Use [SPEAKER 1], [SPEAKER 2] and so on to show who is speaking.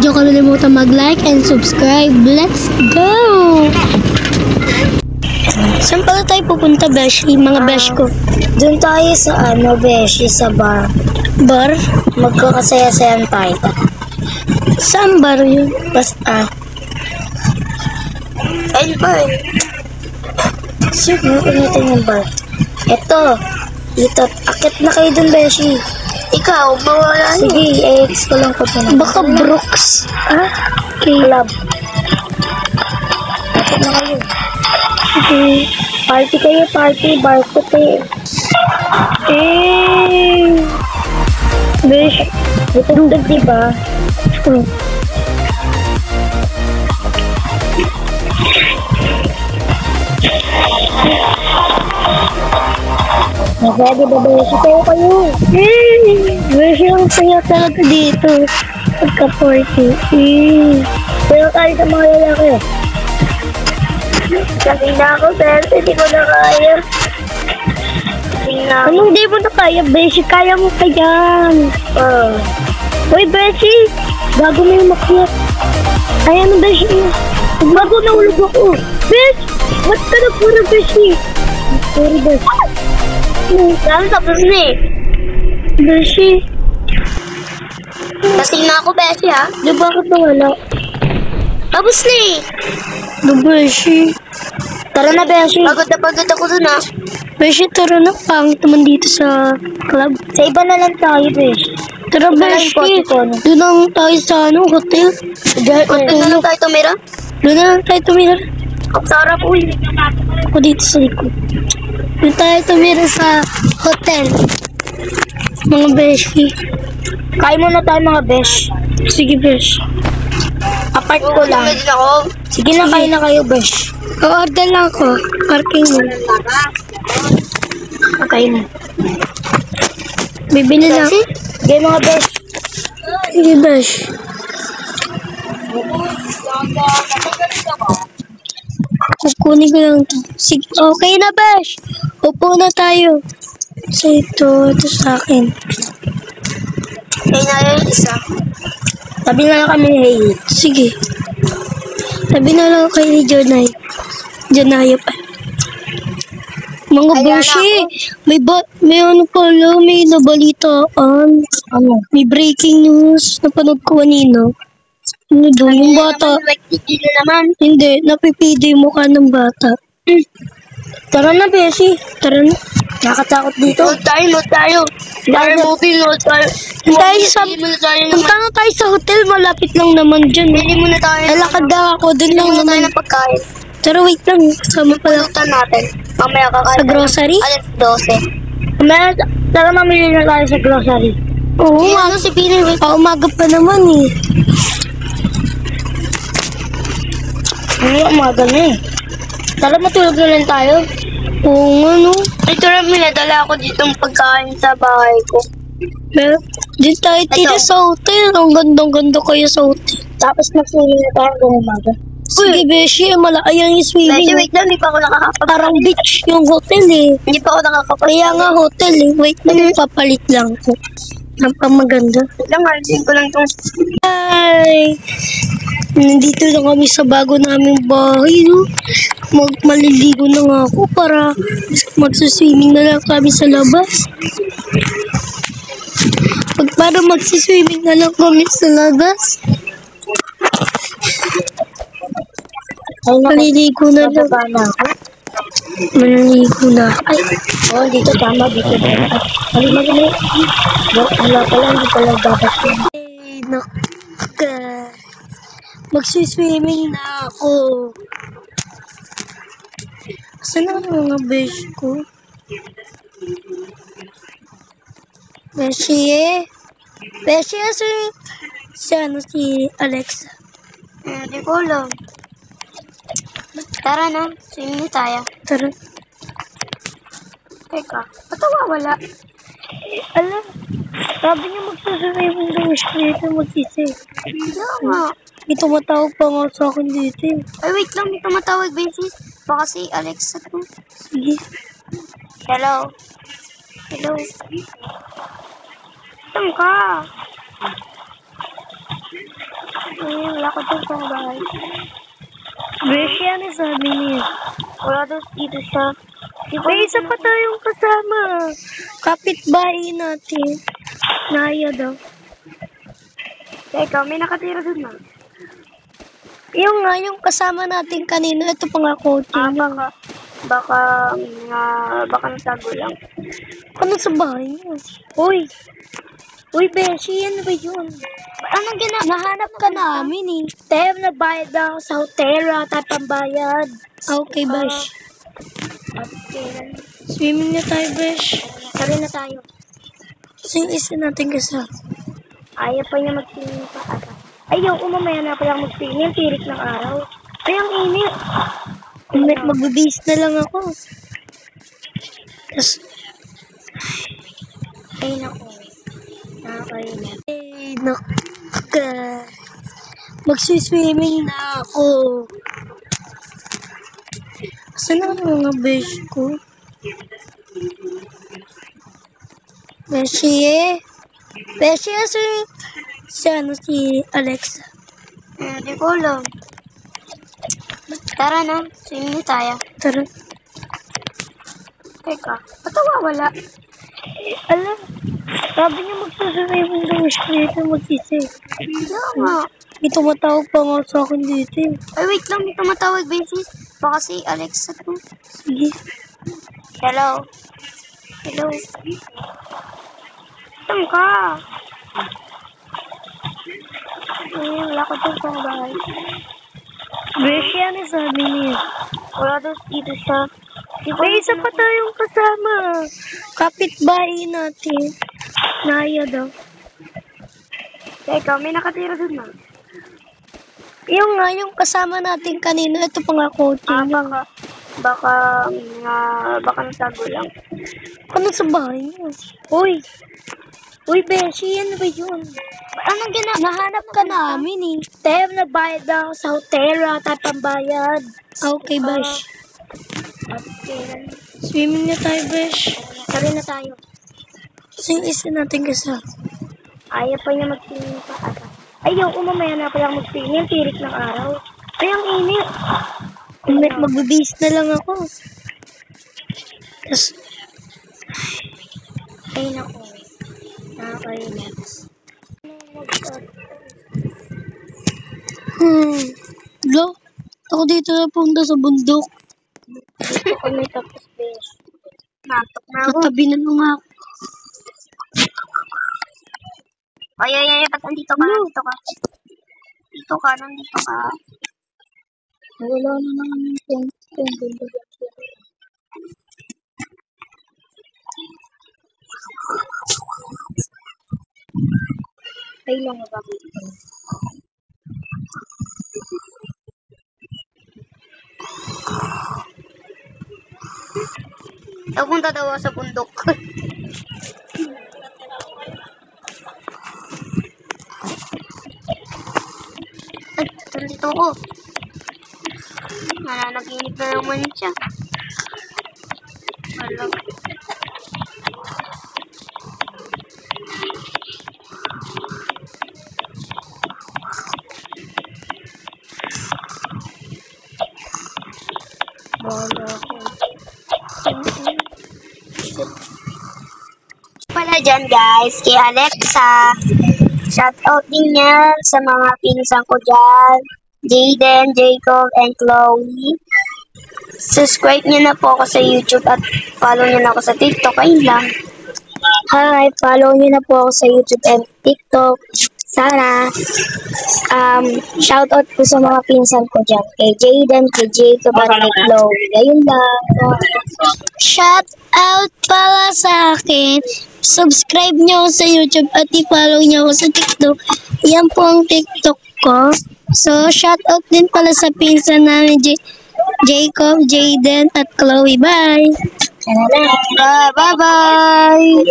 [SPEAKER 1] Di nyo kalimutan mag-like and subscribe. Let's go! Saan pala tayo pupunta, Beshi? Mga besh ko.
[SPEAKER 2] Doon tayo sa Beshi, sa bar.
[SPEAKER 1] Bar?
[SPEAKER 2] Magkakasaya-sayan tayo.
[SPEAKER 1] Saan bar yun?
[SPEAKER 2] Basta. Ayun bar. Sir, natin yung bar. Ito. Dito. Akit na kayo dun, Beshi. Ikaw, mawala. Sige, i-ex ko lang ko na.
[SPEAKER 1] Baka Brooks.
[SPEAKER 2] Ah? Club. Akit na kayo.
[SPEAKER 1] Okay.
[SPEAKER 2] Party kayo, party. Bar ko tayo.
[SPEAKER 1] Besh.
[SPEAKER 2] Butog-tog, diba? Pwede ba, Beshi? Kayo.
[SPEAKER 1] Beshi, ang saya talaga dito. Pagka-40.
[SPEAKER 2] Pero tayo sa mga lalaki. Kasi na ako, pero hindi ko na kaya.
[SPEAKER 1] Anong di mo na kaya, Beshi? Kaya mo pa yan. Uy, Beshi! Bago mo yung makyat. Ay, ano, Beshi? Bago na ulog ako. Besh! Ba't ka na puro, Beshi?
[SPEAKER 2] Sorry, Beshi. Saan tapos na eh?
[SPEAKER 1] Beshi?
[SPEAKER 2] Kasing na ako, Beshi, ha?
[SPEAKER 1] Di bakit nawala?
[SPEAKER 2] Tapos na eh.
[SPEAKER 1] No, Beshi.
[SPEAKER 2] Tara na, Beshi. Pagod na pagod ako dun, ha?
[SPEAKER 1] Beshi, tara na. Pangit naman dito sa club.
[SPEAKER 2] Sa iba na lang tayo, Beshi.
[SPEAKER 1] Tara, Beshi. Doon lang tayo sa hotel.
[SPEAKER 2] Hotel na lang tayo tumira?
[SPEAKER 1] Doon na lang tayo tumira.
[SPEAKER 2] Ang sarap, uy.
[SPEAKER 1] Ako dito sa likod. Doon tayo tumira sa hotel. Mga Beshi.
[SPEAKER 2] Kain muna tayo, mga Besh.
[SPEAKER 1] Sige, Besh.
[SPEAKER 2] Apart ko lang. Sige na, kain na kayo, Besh.
[SPEAKER 1] O-order lang ako. Parking mo.
[SPEAKER 2] Okay na.
[SPEAKER 1] Bibili lang.
[SPEAKER 2] Sige, mga Besh.
[SPEAKER 1] Sige, Besh. Kukunin ko lang ito. Sige, okay na, Besh. Upo na tayo. So, ito sa akin.
[SPEAKER 2] Kaya na yung isa. Sabi na lang kami ni Hailey.
[SPEAKER 1] Sige. Sabi na lang kay ni Jonay. Jonay pa. Mga Beshi, may ano pala, may nabalitaan.
[SPEAKER 2] Ano?
[SPEAKER 1] May breaking news. Napanood ko kanina. Ano doon, yung bata.
[SPEAKER 2] Hindi naman.
[SPEAKER 1] Hindi, napipidi yung mukha ng bata.
[SPEAKER 2] Tara na, Beshi.
[SPEAKER 1] Tara na.
[SPEAKER 2] Nakatakot dito. Load tayo. Movie, load tayo.
[SPEAKER 1] Punta na tayo sa hotel, malapit lang naman dyan.
[SPEAKER 2] Bili muna tayo.
[SPEAKER 1] Lakad na ako, dun lang
[SPEAKER 2] Bili muna tayo
[SPEAKER 1] naman.
[SPEAKER 2] ng pagkain.
[SPEAKER 1] Pero wait lang, kasama pala.
[SPEAKER 2] Pulutan natin. Mamaya kakain.
[SPEAKER 1] Sa grocery?
[SPEAKER 2] Alas 12. Mamaya, tara mamili na tayo sa grocery.
[SPEAKER 1] Oo,
[SPEAKER 2] Ano si Pinoy?
[SPEAKER 1] umaga pa naman eh.
[SPEAKER 2] Umaga na eh. Tara matulog na lang tayo.
[SPEAKER 1] Oo nga no.
[SPEAKER 2] Ito rin, minadala ako dito ng pagkain sa bahay ko.
[SPEAKER 1] Pero, di tayo tira sa hotel. Ang gandang-ganda kayo sa hotel.
[SPEAKER 2] Tapos mag-swimming na tayo hanggang umaga.
[SPEAKER 1] Sige, Beshi, malakayang yung swimming.
[SPEAKER 2] Beshi, wait lang, hindi pa ako nakakapag.
[SPEAKER 1] Parang beach yung hotel eh.
[SPEAKER 2] Hindi pa ako nakakapag.
[SPEAKER 1] Kaya nga hotel eh. Wait lang, papalit lang ko. Ang pamaganda.
[SPEAKER 2] Wait lang, halisin ko lang itong.
[SPEAKER 1] Hi! Nandito na kami sa bago naming bahay, no? Maliligo na nga ako para magsiswimming na lang kami sa labas. Para magsiswimming na lang kami sa labas. Maliligo na lang. Maliligo na. Ay!
[SPEAKER 2] Oh, dito tama, dito. Mali. Wala pala, hindi pala dapat yun.
[SPEAKER 1] Ay, naka. Magsiswimming na ako. Saan ang mga besh ko? Beshi eh. Beshi si Alexa.
[SPEAKER 2] Hindi ko alam. Tara na, swimming tayo.
[SPEAKER 1] Tara.
[SPEAKER 2] Teka, ba't wala?
[SPEAKER 1] Alam, sabi niya magsiswimming daw siya dito magsisay.
[SPEAKER 2] Wala nga.
[SPEAKER 1] May tumatawag pa nga sa akin dito eh.
[SPEAKER 2] Ay, wait lang, may tumatawag, Beshi. Baka si Alexa to.
[SPEAKER 1] Sige.
[SPEAKER 2] Hello. Saan ka? Wala ka dun sa bahay.
[SPEAKER 1] Beshi, ano sabi niya?
[SPEAKER 2] Wala daw dito siya.
[SPEAKER 1] May isa pa tayong kasama. Kapitbahay natin. Naya daw.
[SPEAKER 2] Teka, may nakatira dun na.
[SPEAKER 1] Yung nga, yung kasama natin kanina, ito pa nga coaching.
[SPEAKER 2] Baka natago lang.
[SPEAKER 1] Ano sa bahay niya? Uy! Uy, Beshi, ano ba yun?
[SPEAKER 2] Anong
[SPEAKER 1] Nahanap ka namin eh.
[SPEAKER 2] Tem, nagbayad na ako sa hotel. Wala tayo pambayad.
[SPEAKER 1] Okay, Besh.
[SPEAKER 2] Okay.
[SPEAKER 1] Swimming na tayo, Besh.
[SPEAKER 2] Sali na tayo.
[SPEAKER 1] Kasi yung isa natin kasama.
[SPEAKER 2] Ayaw pa niya mag-swimming pa ata. Ayaw, mamaya na pala mag-swimming. Tirik ng araw. Ay, ang init.
[SPEAKER 1] Magbibis na lang ako. Tapos,
[SPEAKER 2] ay, naku. Nakakailan.
[SPEAKER 1] ay, naka. Magsiswimming na ako. Saan ang mga besh ko? Beshi, Beshi, si Alexa.
[SPEAKER 2] Hindi ko alam. Tara na, swimming na tayo.
[SPEAKER 1] Tara.
[SPEAKER 2] Teka, ba't wala?
[SPEAKER 1] Alam, sabi niya magsaswimming daw siya dito magsisip.
[SPEAKER 2] Hindi nga.
[SPEAKER 1] May tumatawag pa nga sa akin dito eh.
[SPEAKER 2] Ay, wait lang, may tumatawag, basis. Baka si Alexa to.
[SPEAKER 1] Sige.
[SPEAKER 2] Hello? Hello? Saan ka? Wala ka dun sa bahay.
[SPEAKER 1] Beshi, ano sabi niya?
[SPEAKER 2] Wala daw dito siya.
[SPEAKER 1] May isa pa tayong kasama. Kapitbahay natin. Naya daw.
[SPEAKER 2] Teka, may nakatira dun na.
[SPEAKER 1] Yung nga, yung kasama natin kanina, ito pa nga coaching.
[SPEAKER 2] Baka natago lang.
[SPEAKER 1] Ano sa bahay niya? Uy! Uy, Beshi, ano ba yun?
[SPEAKER 2] Anong
[SPEAKER 1] Nahanap ka namin eh.
[SPEAKER 2] Tem, nagbayad na ako sa hotel. Wala tayo pambayad.
[SPEAKER 1] Okay, Besh.
[SPEAKER 2] Okay.
[SPEAKER 1] Swimming na tayo, Besh.
[SPEAKER 2] Sali na tayo.
[SPEAKER 1] Kasi yung isa natin kasama.
[SPEAKER 2] Ayaw pa niya mag-swimming pa ata. Ayaw, mamaya na pala mag-swimming. Tirik ng araw. Ay, ang init.
[SPEAKER 1] Magbibis na lang ako. Tapos,
[SPEAKER 2] ay, naku. Nakakailan.
[SPEAKER 1] Lo, ako dito na punta sa bundok.
[SPEAKER 2] Dito kami tapos, besh. Natok na ako.
[SPEAKER 1] Katabi na lang ako.
[SPEAKER 2] Ay, ba't nandito ka? Nandito ka. Nandito ka.
[SPEAKER 1] Wala na naman yung tent.
[SPEAKER 2] Ay, lang mo bakit? Napunta daw ako sa bundok. Ay, nandito ako. Nananaginip na naman siya. Wala.
[SPEAKER 1] Wala ako.
[SPEAKER 2] Pala dyan guys, kay Alexa. Shoutout din yan sa mga pinsan ko dyan. Jaden, Jacob, and Chloe. Subscribe nyo na po ako sa YouTube at follow nyo na ako sa TikTok. Ayun lang. Hi, follow nyo na po ako sa YouTube and TikTok. Sana. Shoutout po sa mga pinsan ko dyan. Kay Jaden, kay Jacob, at kay Chloe. Ayun lang.
[SPEAKER 1] Shoutout pala sa akin. Subscribe nyo sa YouTube at i-follow nyo ako sa TikTok. Yan po ang TikTok ko. So, shoutout din pala sa pinsan namin, Jacob, Jaden, at Chloe. Bye!
[SPEAKER 2] Bye-bye!